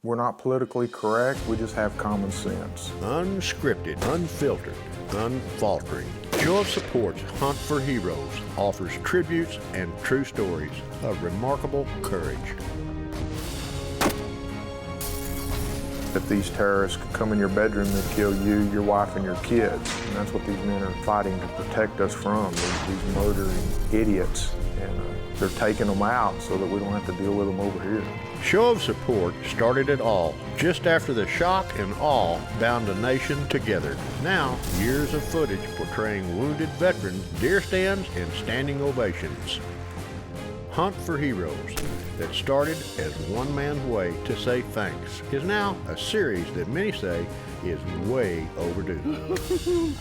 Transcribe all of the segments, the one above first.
We're not politically correct, we just have common sense. Unscripted, unfiltered, unfaltering. Show of Support's Hunt for Heroes offers tributes and true stories of remarkable courage. If these terrorists could come in your bedroom and kill you, your wife, and your kids, and that's what these men are fighting to protect us from, these murdering idiots. And they're taking them out so that we don't have to deal with them over here. Show of Support started it all just after the shock and awe bound a nation together. Now, years of footage portraying wounded veterans, deer stands, and standing ovations. Hunt for Heroes, that started as one man's way to say thanks, is now a series that many say is way overdue.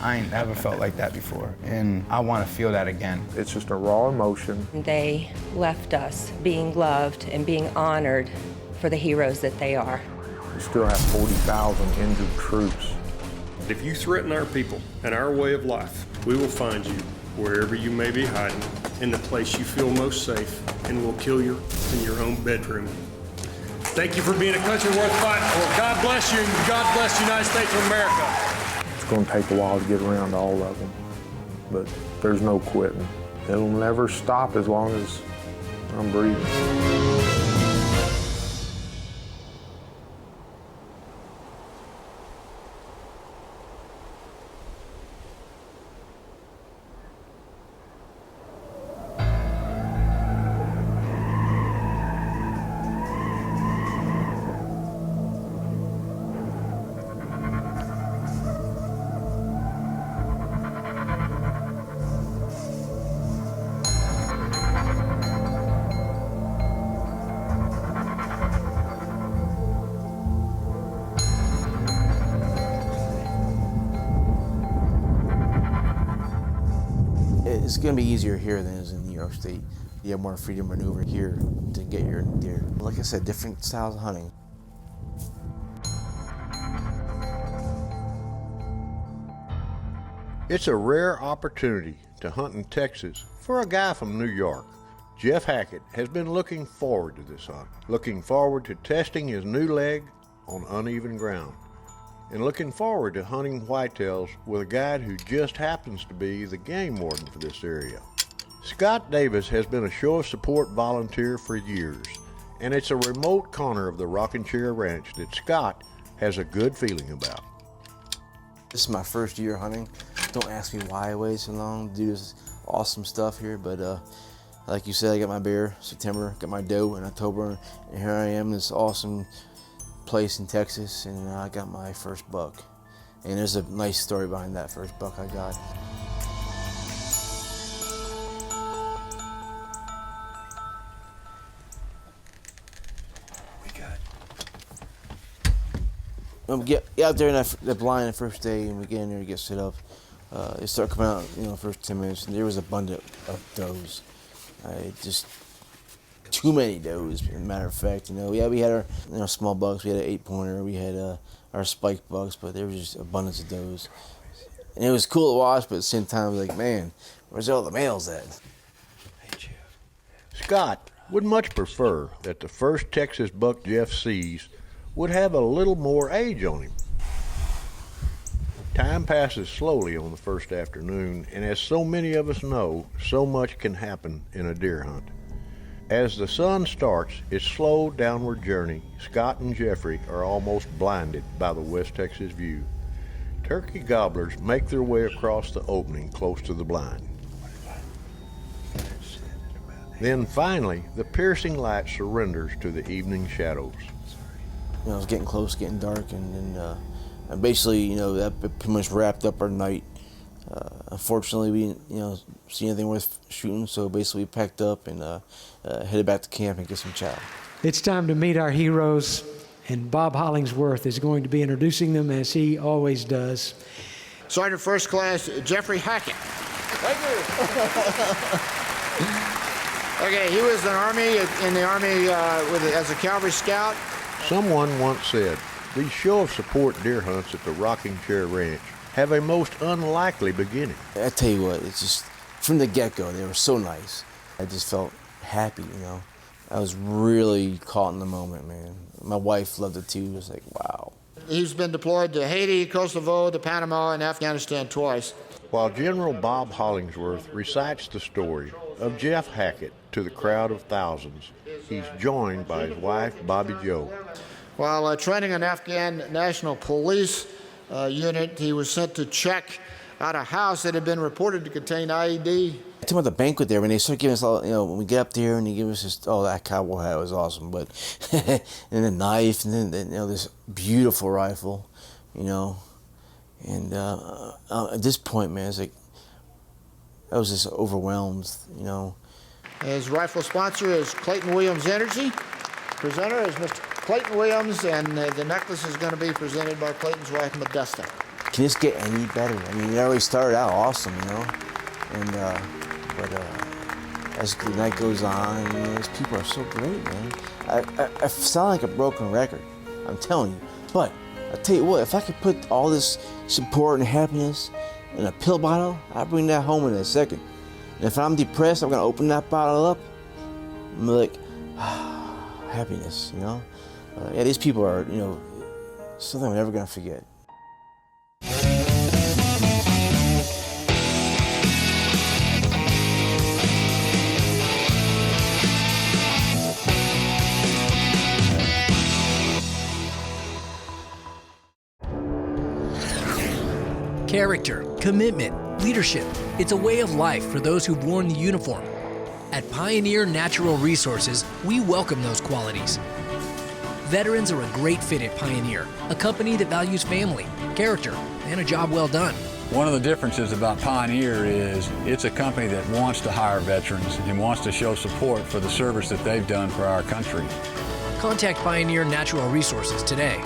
I ain't never felt like that before, and I want to feel that again. It's just a raw emotion. They left us being loved and being honored for the heroes that they are. We still have 40,000 injured troops. If you threaten our people and our way of life, we will find you wherever you may be hiding, in the place you feel most safe, and we'll kill you in your own bedroom. Thank you for being a country worth fighting for. God bless you, and God bless the United States of America. It's going to take a while to get around to all of them, but there's no quitting. It'll never stop as long as I'm breathing. It's going to be easier here than it is in New York State. You have more freedom to maneuver here to get your deer. Like I said, different styles of hunting. It's a rare opportunity to hunt in Texas for a guy from New York. Jeff Hackett has been looking forward to this hunt, looking forward to testing his new leg on uneven ground, and looking forward to hunting whitetails with a guide who just happens to be the game warden for this area. Scott Davis has been a Show of Support volunteer for years, and it's a remote corner of the Rocking Chair Ranch that Scott has a good feeling about. This is my first year hunting. Don't ask me why I waited so long to do this awesome stuff here, but like you said, I got my bear September, got my doe in October, and here I am in this awesome place in Texas, and I got my first buck. And there's a nice story behind that first buck I got. Get out there in that blind the first day, and we get in there to get set up. They start coming out, first 10 minutes, and there was abundant of does. Just too many does, as a matter of fact. Yeah, we had our small bucks, we had an 8-pointer, we had our spike bucks, but there was just abundance of does. And it was cool to watch, but at the same time, I was like, man, where's all the males at? Scott would much prefer that the first Texas buck Jeff sees would have a little more age on him. Time passes slowly on the first afternoon, and as so many of us know, so much can happen in a deer hunt. As the sun starts its slow downward journey, Scott and Jeffrey are almost blinded by the West Texas view. Turkey gobblers make their way across the opening close to the blind. Then finally, the piercing light surrenders to the evening shadows. It was getting close, getting dark, and then basically, that pretty much wrapped up our night. Unfortunately, we didn't, see anything worth shooting, so basically we packed up and headed back to camp and get some chow. It's time to meet our heroes, and Bob Hollingsworth is going to be introducing them as he always does. Sergeant First Class Jeffrey Hackett. Thank you. Okay, he was in the Army as a cavalry scout. Someone once said, these Show of Support deer hunts at the Rocking Chair Ranch have a most unlikely beginning. I tell you what, it's just, from the get-go, they were so nice. I just felt happy, I was really caught in the moment, man. My wife loved it too. It was like, wow. He's been deployed to Haiti, Kosovo, to Panama, and Afghanistan twice. While General Bob Hollingsworth recites the story of Jeff Hackett to the crowd of thousands, he's joined by his wife, Bobby Jo. While training an Afghan National Police unit, he was sent to check out a house that had been reported to contain IED. I told about the banquet there when they started giving us all, when we get up there and they give us this, that cowboy hat was awesome, but, and a knife, and then, this beautiful rifle, and at this point, man, it's like, I was just overwhelmed, His rifle sponsor is Clayton Williams Energy. Presenter is Mr. Clayton Williams, and the necklace is going to be presented by Clayton's wife, Modesta. Can this get any better? I mean, it already started out awesome, and but as the night goes on, these people are so great, man. I sound like a broken record, I'm telling you. But I tell you what, if I could put all this support and happiness in a pill bottle, I'll bring that home in a second. And if I'm depressed, I'm gonna open that bottle up. I'm like, happiness, Yeah, these people are, something I'm never gonna forget. Character, commitment, leadership. It's a way of life for those who've worn the uniform. At Pioneer Natural Resources, we welcome those qualities. Veterans are a great fit at Pioneer, a company that values family, character, and a job well done. One of the differences about Pioneer is it's a company that wants to hire veterans and wants to show support for the service that they've done for our country. Contact Pioneer Natural Resources today.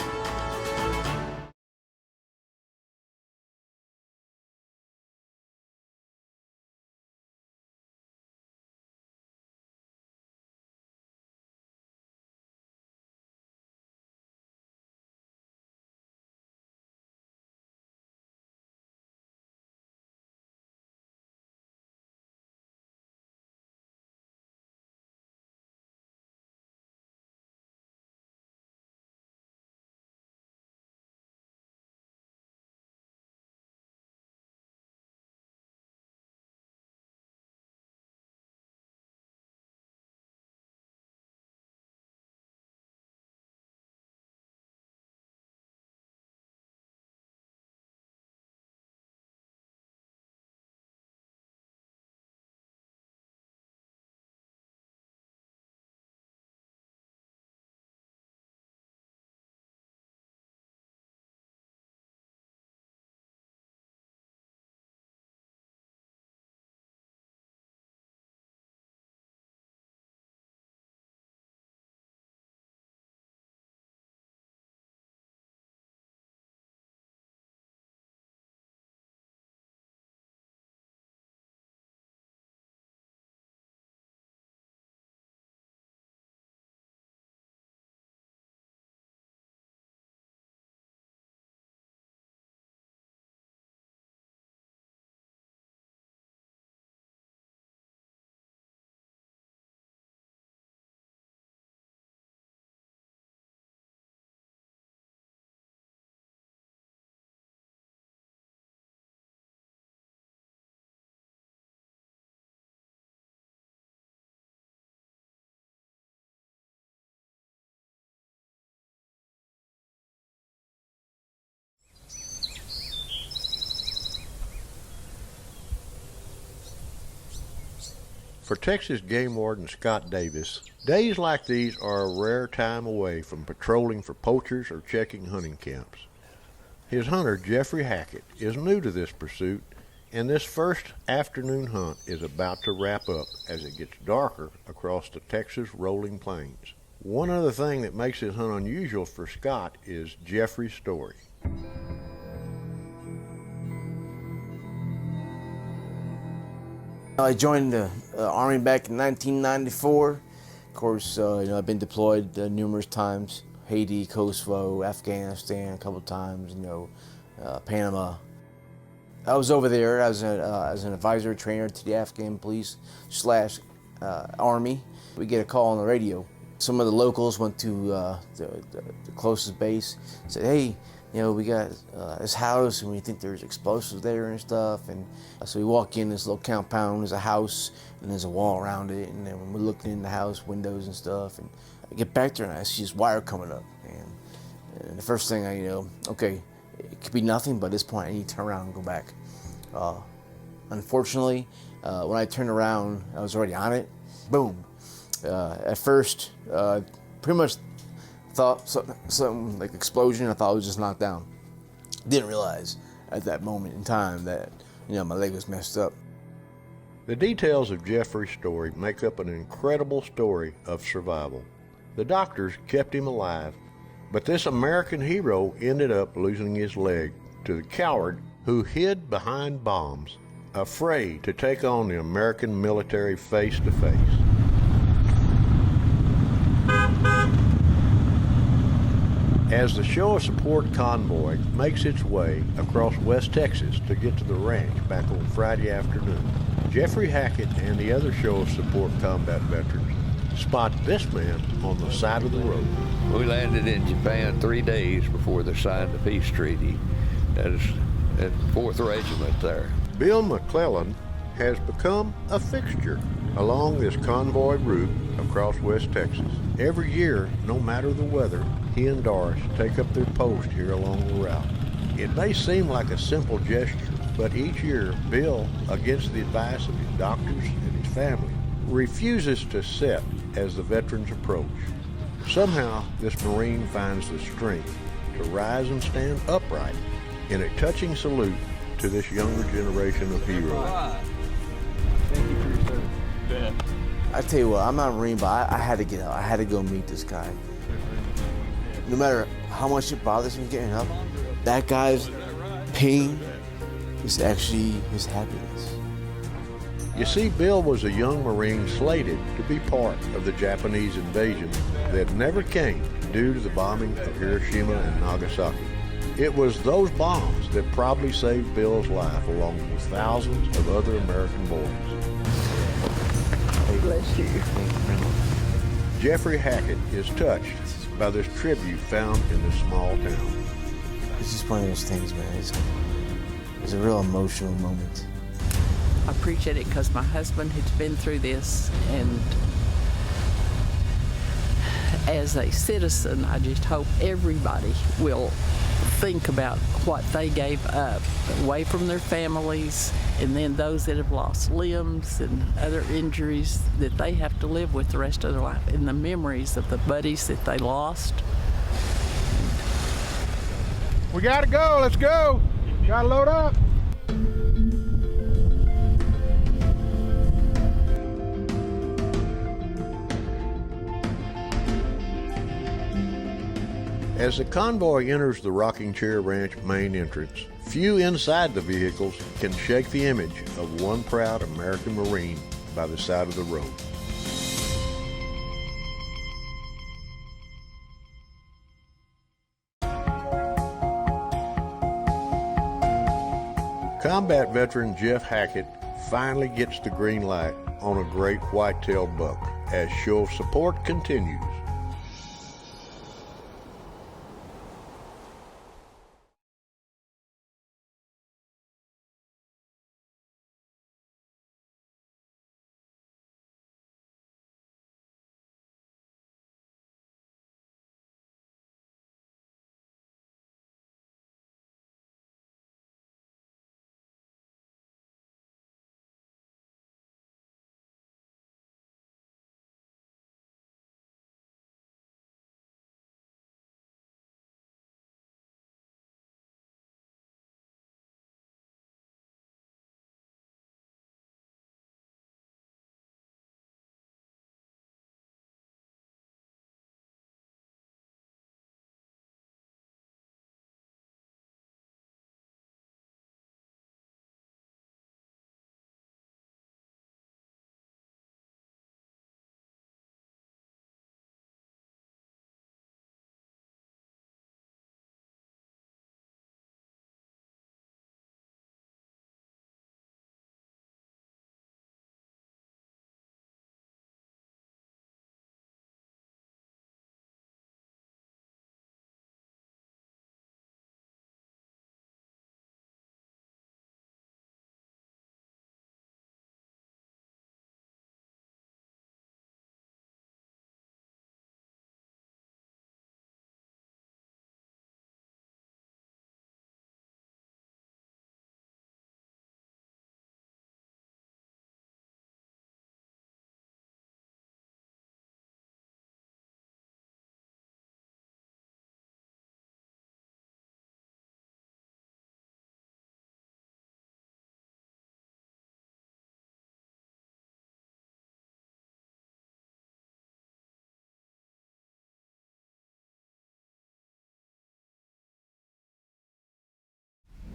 For Texas Game Warden Scott Davis, days like these are a rare time away from patrolling for poachers or checking hunting camps. His hunter, Jeffrey Hackett, is new to this pursuit, and this first afternoon hunt is about to wrap up as it gets darker across the Texas rolling plains. One other thing that makes this hunt unusual for Scott is Jeffrey's story. I joined the Army back in 1994. Of course, I've been deployed numerous times. Haiti, Kosovo, Afghanistan a couple times, Panama. I was over there as an advisor trainer to the Afghan police / Army. We get a call on the radio. Some of the locals went to the closest base, said, hey, you know, we got this house and we think there's explosives there and stuff. And so we walk in this little compound, there's a house and there's a wall around it. And then when we're looking in the house, windows and stuff, and I get back there and I see this wire coming up. And the first thing I know, okay, it could be nothing, but at this point I need to turn around and go back. Unfortunately, when I turned around, I was already on it. Boom. At first, pretty much thought something like explosion. I thought I was just knocked down. Didn't realize at that moment in time that, you know, my leg was messed up. The details of Jeffrey's story make up an incredible story of survival. The doctors kept him alive, but this American hero ended up losing his leg to the coward who hid behind bombs, afraid to take on the American military face to face. As the show of support convoy makes its way across West Texas to get to the ranch back on Friday afternoon, Jeffrey Hackett and the other show of support combat veterans spot this man on the side of the road. We landed in Japan 3 days before they signed the peace treaty. That is at 4th Regiment there. Bill McClellan has become a fixture along this convoy route across West Texas. Every year, no matter the weather, he and Doris take up their post here along the route. It may seem like a simple gesture, but each year, Bill, against the advice of his doctors and his family, refuses to sit as the veterans approach. Somehow, this Marine finds the strength to rise and stand upright in a touching salute to this younger generation of heroes. Thank you for your service. Yeah. I tell you what, I'm not a Marine, but I had to get out. I had to go meet this guy. No matter how much it bothers me getting up, that guy's pain is actually his happiness. You see, Bill was a young Marine slated to be part of the Japanese invasion that never came due to the bombing of Hiroshima and Nagasaki. It was those bombs that probably saved Bill's life along with thousands of other American boys. Bless you. Jeffrey Hackett is touched by this tribute found in this small town. It's just one of those things, man. It's a real emotional moment. I appreciate it because my husband has been through this, and as a citizen, I just hope everybody will think about what they gave up away from their families, and then those that have lost limbs and other injuries that they have to live with the rest of their life, and the memories of the buddies that they lost. We gotta go, let's go. Gotta load up. As the convoy enters the Rocking Chair Ranch main entrance, few inside the vehicles can shake the image of one proud American Marine by the side of the road. Combat veteran Jeff Hackett finally gets the green light on a great white-tailed buck as show of support continues.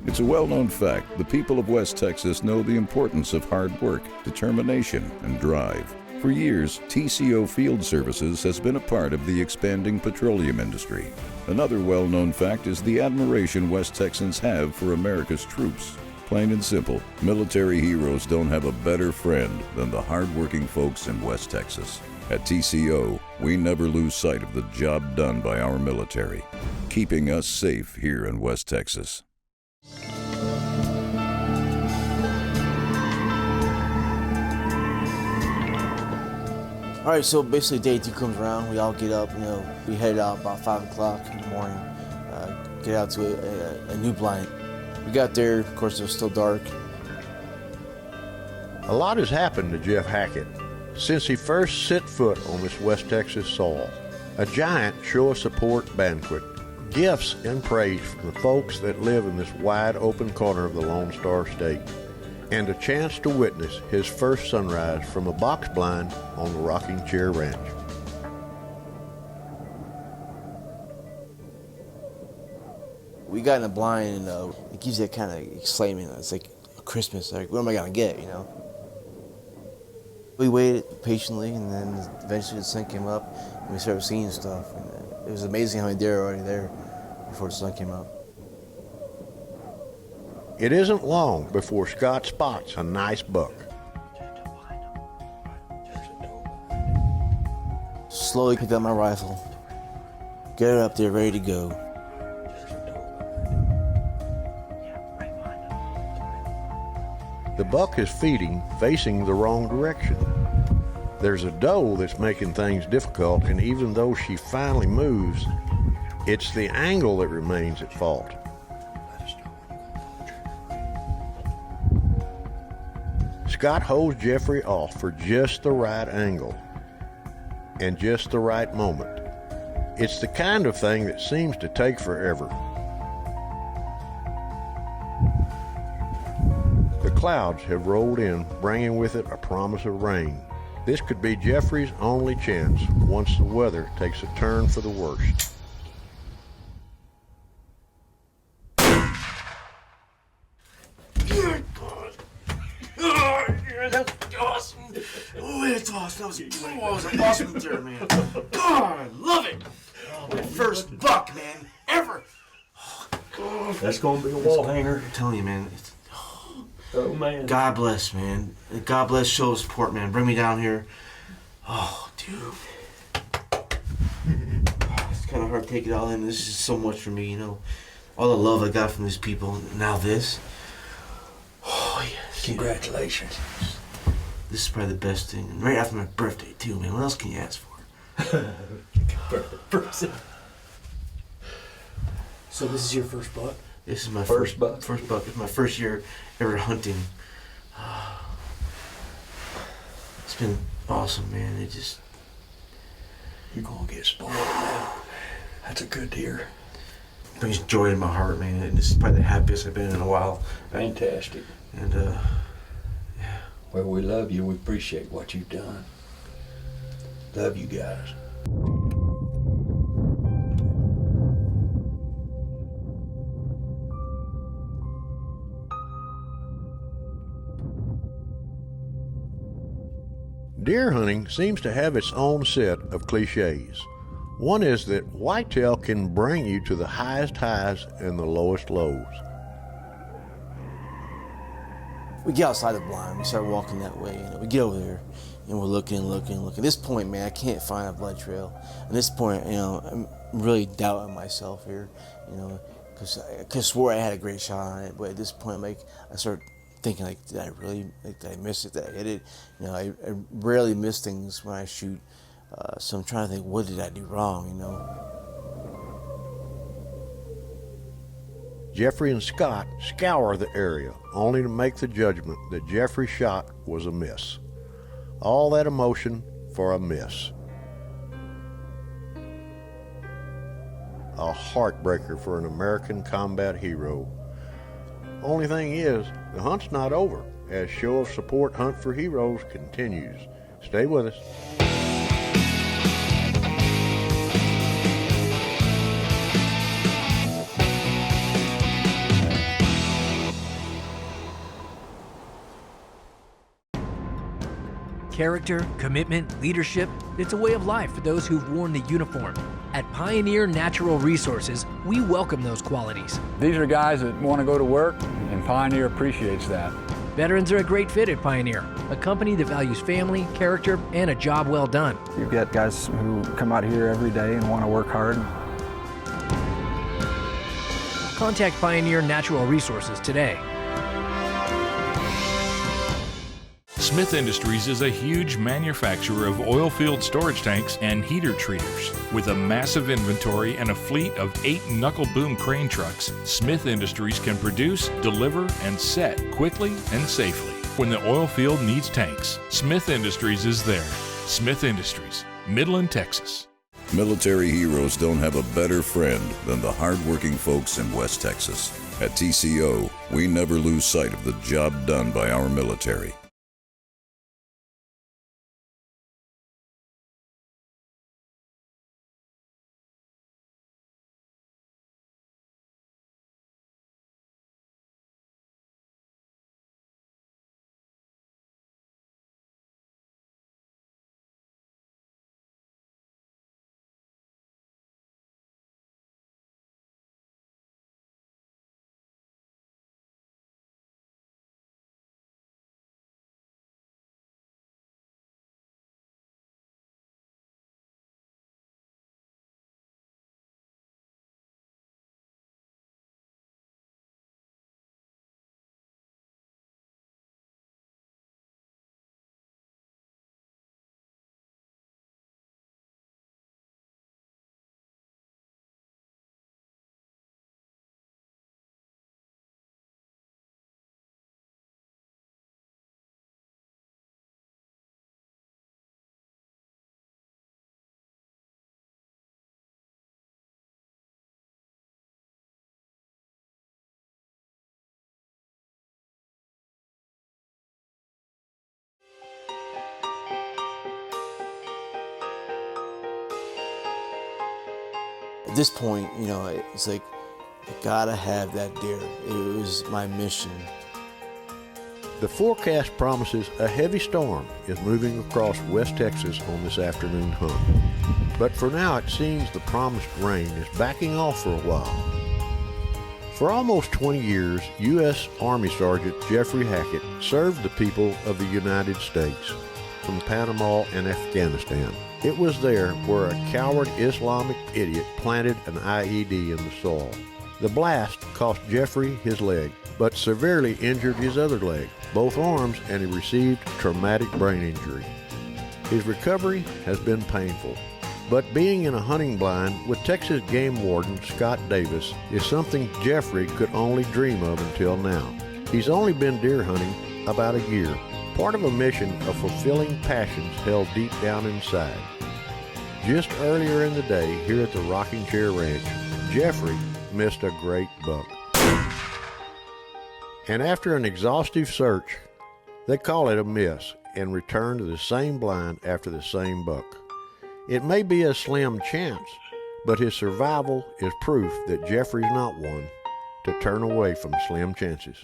It's a well-known fact the people of West Texas know the importance of hard work, determination, and drive. For years, TCO Field Services has been a part of the expanding petroleum industry. Another well-known fact is the admiration West Texans have for America's troops. Plain and simple, military heroes don't have a better friend than the hard-working folks in West Texas. At TCO, we never lose sight of the job done by our military, keeping us safe here in West Texas. All right, so basically day 2 comes around, we all get up, we head out about 5 o'clock in the morning, get out to a new blind. We got there, of course it was still dark. A lot has happened to Jeff Hackett since he first set foot on this West Texas soil. A giant show of support banquet, gifts and praise from the folks that live in this wide open corner of the Lone Star State, and a chance to witness his first sunrise from a box blind on the Rocking Chair Ranch. We got in a blind and it gives you that kind of excitement. It's like Christmas, like what am I gonna get, We waited patiently and then eventually the sun came up and we started seeing stuff. And it was amazing how many deer were already there before the sun came up. It isn't long before Scott spots a nice buck. Slowly pick up my rifle, get it up there ready to go. The buck is feeding facing the wrong direction. There's a doe that's making things difficult, and even though she finally moves, it's the angle that remains at fault. Scott holds Jeffrey off for just the right angle and just the right moment. It's the kind of thing that seems to take forever. The clouds have rolled in, bringing with it a promise of rain. This could be Jeffrey's only chance once the weather takes a turn for the worst. That's awesome. That was an awesome deer, man. God, I love it. Oh, my first buck, man, ever. That's going to be a wall hanger. I'm telling you, man. Oh, man. God bless, man. God bless show of support, man. Bring me down here. Oh, dude. It's kind of hard to take it all in. This is so much for me, All the love I got from these people. Now this. Oh, yes. Congratulations. This is probably the best thing. And right after my birthday, too, man. What else can you ask for? So this is your first buck? This is my first buck? First buck. It's my first year ever hunting. It's been awesome, man. You're going to get spoiled, man. That's a good deer. It brings joy to my heart, man. And this is probably the happiest I've been in a while. Fantastic. And, yeah. Well, we love you. We appreciate what you've done. Love you guys. Deer hunting seems to have its own set of cliches. One is that whitetail can bring you to the highest highs and the lowest lows. We get outside the blind, we start walking that way, we get over there, and we're looking. At this point, man, I can't find a blood trail. At this point, I'm really doubting myself here, because I could swore I had a great shot on it, but at this point, I start thinking, did I really, did I miss it, did I hit it? I rarely miss things when I shoot, so I'm trying to think, what did I do wrong, Jeffrey and Scott scour the area, only to make the judgment that Jeffrey's shot was a miss. All that emotion for a miss. A heartbreaker for an American combat hero. Only thing is, the hunt's not over, as Show of Support Hunt for Heroes continues. Stay with us. Character, commitment, leadership, it's a way of life for those who've worn the uniform. At Pioneer Natural Resources, we welcome those qualities. These are guys that want to go to work, and Pioneer appreciates that. Veterans are a great fit at Pioneer, a company that values family, character, and a job well done. You've got guys who come out here every day and want to work hard. Contact Pioneer Natural Resources today. Smith Industries is a huge manufacturer of oil field storage tanks and heater treaters. With a massive inventory and a fleet of 8 knuckle boom crane trucks, Smith Industries can produce, deliver, and set quickly and safely. When the oil field needs tanks, Smith Industries is there. Smith Industries, Midland, Texas. Military heroes don't have a better friend than the hardworking folks in West Texas. At TCO, we never lose sight of the job done by our military. At this point, you know, it's like, I gotta have that deer. It was my mission. The forecast promises a heavy storm is moving across West Texas on this afternoon hunt. But for now, it seems the promised rain is backing off for a while. For almost 20 years, U.S. Army Sergeant Jeffrey Hackett served the people of the United States from Panama and Afghanistan. It was there where a coward Islamic idiot planted an IED in the soil. The blast cost Jeffrey his leg, but severely injured his other leg, both arms, and he received traumatic brain injury. His recovery has been painful, but being in a hunting blind with Texas Game Warden Scott Davis is something Jeffrey could only dream of until now. He's only been deer hunting about a year, part of a mission of fulfilling passions held deep down inside. Just earlier in the day, here at the Rocking Chair Ranch, Jeffrey missed a great buck. And after an exhaustive search, they call it a miss and return to the same blind after the same buck. It may be a slim chance, but his survival is proof that Jeffrey's not one to turn away from slim chances.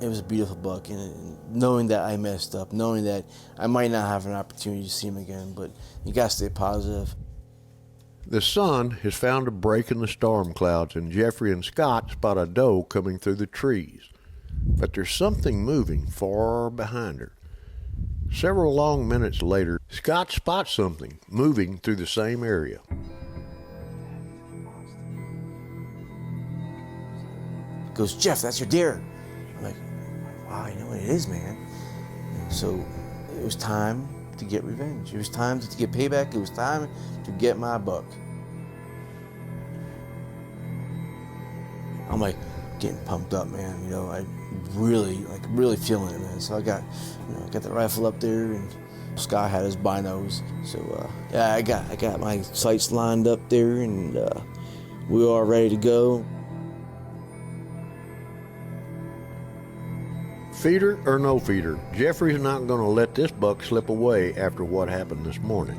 It was a beautiful buck, and knowing that I messed up, knowing that I might not have an opportunity to see him again, but you gotta stay positive. The sun has found a break in the storm clouds, and Jeffrey and Scott spot a doe coming through the trees. But there's something moving far behind her. Several long minutes later, Scott spots something moving through the same area. He goes, "Jeff, that's your deer." I'm like, "Wow, you know what it is, man." So it was time to get revenge. It was time to get payback. It was time to get my buck. I'm like getting pumped up, man. You know, I really feeling it, man. So I got the rifle up there, and Scott had his binos. So yeah, I got my sights lined up there, and we are ready to go. Feeder or no feeder, Jeffrey's not going to let this buck slip away after what happened this morning.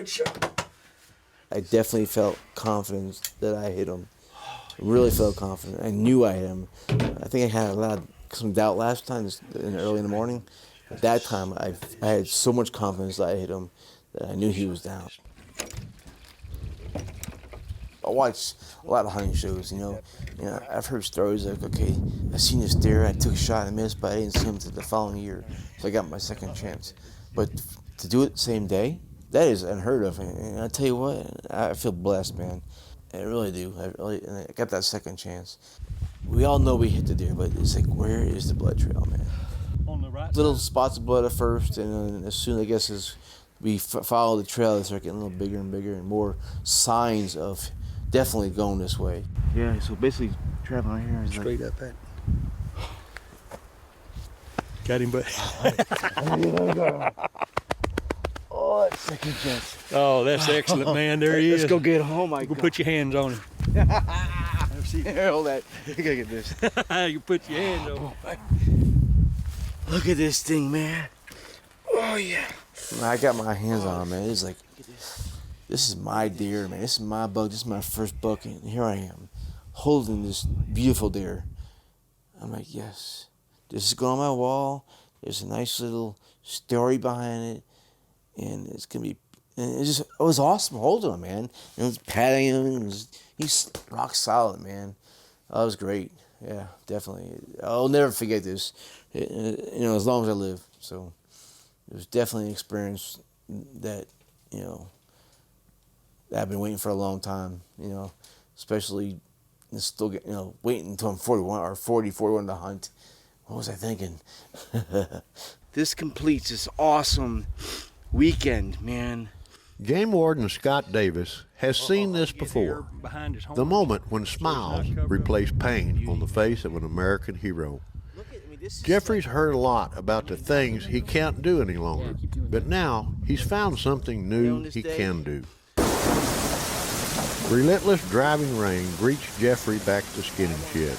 Good shot. I definitely felt confident that I hit him. Really felt confident. I knew I hit him. I think I had some doubt last time, early in the morning. At that time, I had so much confidence that I hit him that I knew he was down. I watch a lot of hunting shows, you know. I've heard stories like, okay, I seen this deer, I took a shot and missed, but I didn't see him until the following year, so I got my second chance. But to do it the same day, that is unheard of. And I tell you what, I feel blessed, man. I really do. And I got that second chance. We all know we hit the deer, but it's like, where is the blood trail, man? On the right Little spots of blood at first, and then as soon, I guess, as we follow the trail, they start getting a little bigger and bigger, and more signs of definitely going this way. Yeah, so basically traveling right here is straight up at. Got him, but. Oh, that's second chance. Oh, that's excellent, man. There he is. Let's go get him. Oh my God. Go put your hands on him. Here, hold that. You gotta get this. You put your hands on him. Look at this thing, man. Oh yeah. I got my hands on him, man. It's like, this is my deer, man. This is my buck. This is my first buck, and here I am, holding this beautiful deer. I'm like, yes, this is going on my wall. There's a nice little story behind it, and it's gonna be. And it was awesome holding him, man. It was patting him. He's rock solid, man. That was great. Yeah, definitely. I'll never forget this. As long as I live. So it was definitely an experience that, that I've been waiting for a long time, especially still waiting until I'm 41 or 41 to hunt. What was I thinking? This completes this awesome weekend, man. Game Warden Scott Davis has seen this before. The moment when smiles replace pain on the face of an American hero. Jeffrey's heard a lot about the things he can't do any longer, but now he's found something new he can do. Relentless driving rain greets Jeffrey back to skinning shed.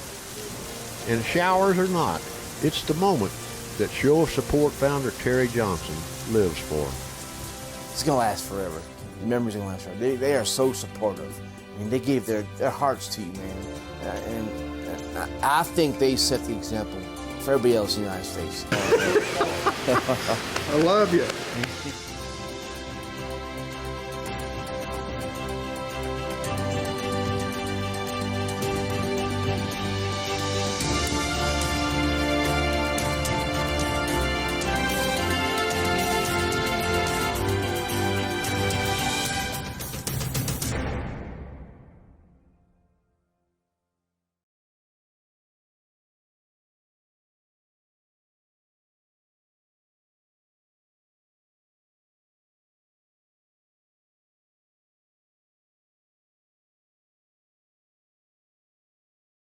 And showers or not, it's the moment that Show of Support founder Terry Johnson lives for. It's gonna last forever. The memories are gonna last forever. They are so supportive. I mean, they gave their hearts to you, man. And I think they set the example for everybody else in the United States. I love you.